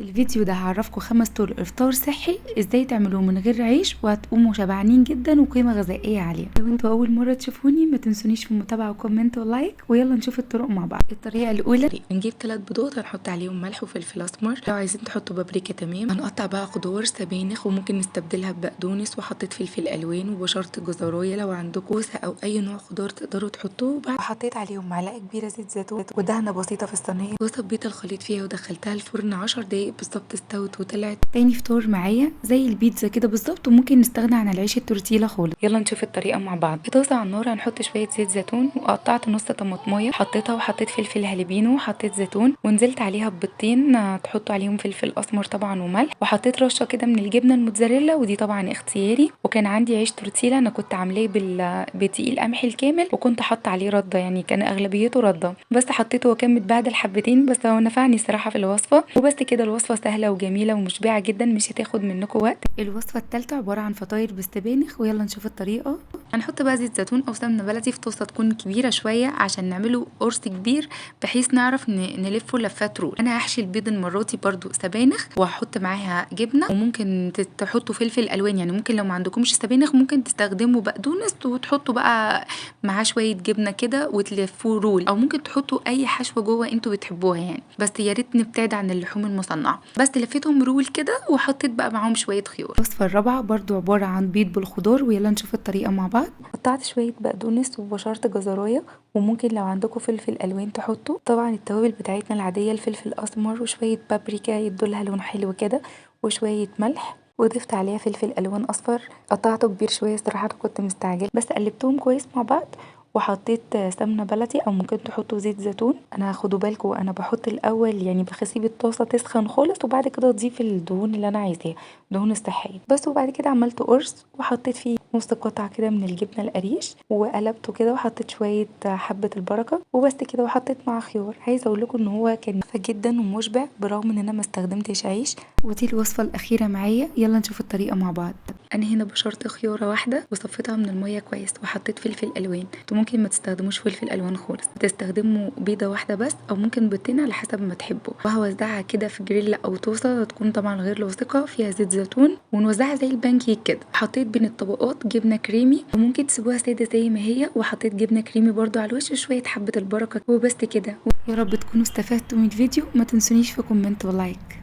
في الفيديو ده هعرفكم 5 طرق افطار صحي ازاي تعملوه من غير عيش وهتقوموا شبعانين جدا وقيمه غذائيه عاليه. لو انتوا اول مره تشوفوني ما تنسونيش في المتابعه وكومنت ولايك، ويلا نشوف الطرق مع بعض. الطريقه الاولى نجيب 3 بيضات هنحط عليهم ملح وفلفل اسمر، لو عايزين تحطوا بابريكا تمام. هنقطع بقى خضار سبانخ وممكن نستبدلها ببقدونس، وحطيت فلفل الوان وبشرت جزرايه لو عندكم كوسه او اي نوع خضار تقدروا تحطوه. وحطيت عليهم معلقه كبيره زيت زيتون ودهنه بسيطه في الصينيه، وصبيت الخليط فيها ودخلتها الفرن 10 دقايق بالظبط استوت وطلعت. تاني فطار معايا زي البيتزا كده بالظبط، وممكن نستغنى عن العيش التورتيلا خالص. يلا نشوف الطريقه مع بعض. في طاسه على النار هنحط شويه زيت زيتون، وقطعت نص طماطمايه حطيتها، وحطيت فلفل هالبينو وحطيت زيتون، ونزلت عليها ببيضتين تحطوا عليهم فلفل اسمر طبعا وملح، وحطيت رشه كده من الجبنه الموتزاريلا ودي طبعا اختياري. وكان عندي عيش تورتيلا انا كنت عاملاه بدقيق القمح الكامل، وكنت حاطه عليه رده، يعني كان اغلبيته رده، بس حطيته وكمت بعد الحبتين، بس هو نفعني صراحه في الوصفه. وبس كده الوصفه سهله وجميله ومشبعه جدا، مش هتاخد منكم وقت. الوصفه الثالثه عباره عن فطاير بالسبانخ، ويلا نشوف الطريقه. هنحط بقى زيت زيتون او سمنه بلدي في طاسه تكون كبيره شويه عشان نعمله قرص كبير، بحيث نعرف نلفه لفات رول. انا هحشي البيض المره دي برده سبانخ، وهحط معاها جبنه، وممكن تحطوا فلفل الوان، يعني ممكن لو ما عندكمش سبانخ ممكن تستخدموا بقدونس وتحطوا بقى معاه شويه جبنه كده وتلفوه رول، او ممكن تحطوا اي حشوه جوه انتوا بتحبوها يعني، بس يا ريت نبتعد عن اللحوم المصنعه. بس لفيتهم رول كده وحطيت بقى معاهم شويه خيار. الوصفه الرابعه برضو عباره عن بيض بالخضار، ويلا نشوف الطريقه مع بعض. قطعت شويه بقدونس وبشرت جزرايه، وممكن لو عندكم فلفل الوان تحطوا. طبعا التوابل بتاعتنا العاديه، الفلفل الاسمر وشويه بابريكا يدولها لون حلو كده، وشويه ملح، وضفت عليها فلفل الوان اصفر قطعته كبير شويه صراحه كنت مستعجل، بس قلبتهم كويس مع بعض. وحطيت سمنه بلدي او ممكن تحطوا زيت زيتون. انا خدوا بالكم انا بحط الاول يعني بسيب الطاسه تسخن خالص، وبعد كده اضيف الدهون اللي انا عايزاها، الدهون الصحيه بس. وبعد كده عملت قرص وحطيت فيه نص قطعه كده من الجبنه القريش، وقلبته كده وحطيت شويه حبه البركه، وبس كده. وحطيت معاه خيار. عايزه اقول لكم ان هو كان جدا ومشبع برغم ان انا ما استخدمتش عيش. ودي الوصفه الاخيره معايا، يلا نشوف الطريقه مع بعض. انا هنا بشرت خياره واحده وصفيتها من الميه كويس، وحطيت فلفل الوان. انتوا ممكن ما تستخدموش فلفل الوان خالص، تستخدموا بيضه واحده بس او ممكن بيضتين على حسب ما تحبوا. وهوزعها كده في جريل او طاسه تكون طبعا غير لاصقه فيها زيت زيتون، ونوزعها زي البانكيك كده. حطيت بين الطبقات جبنه كريمي، وممكن تسيبوها ساده زي ما هي، وحطيت جبنه كريمي برضو على الوش وشويه حبه البركه، وبس كده. يا رب تكونوا استفدتوا من الفيديو، ما تنسونيش في كومنت ولايك.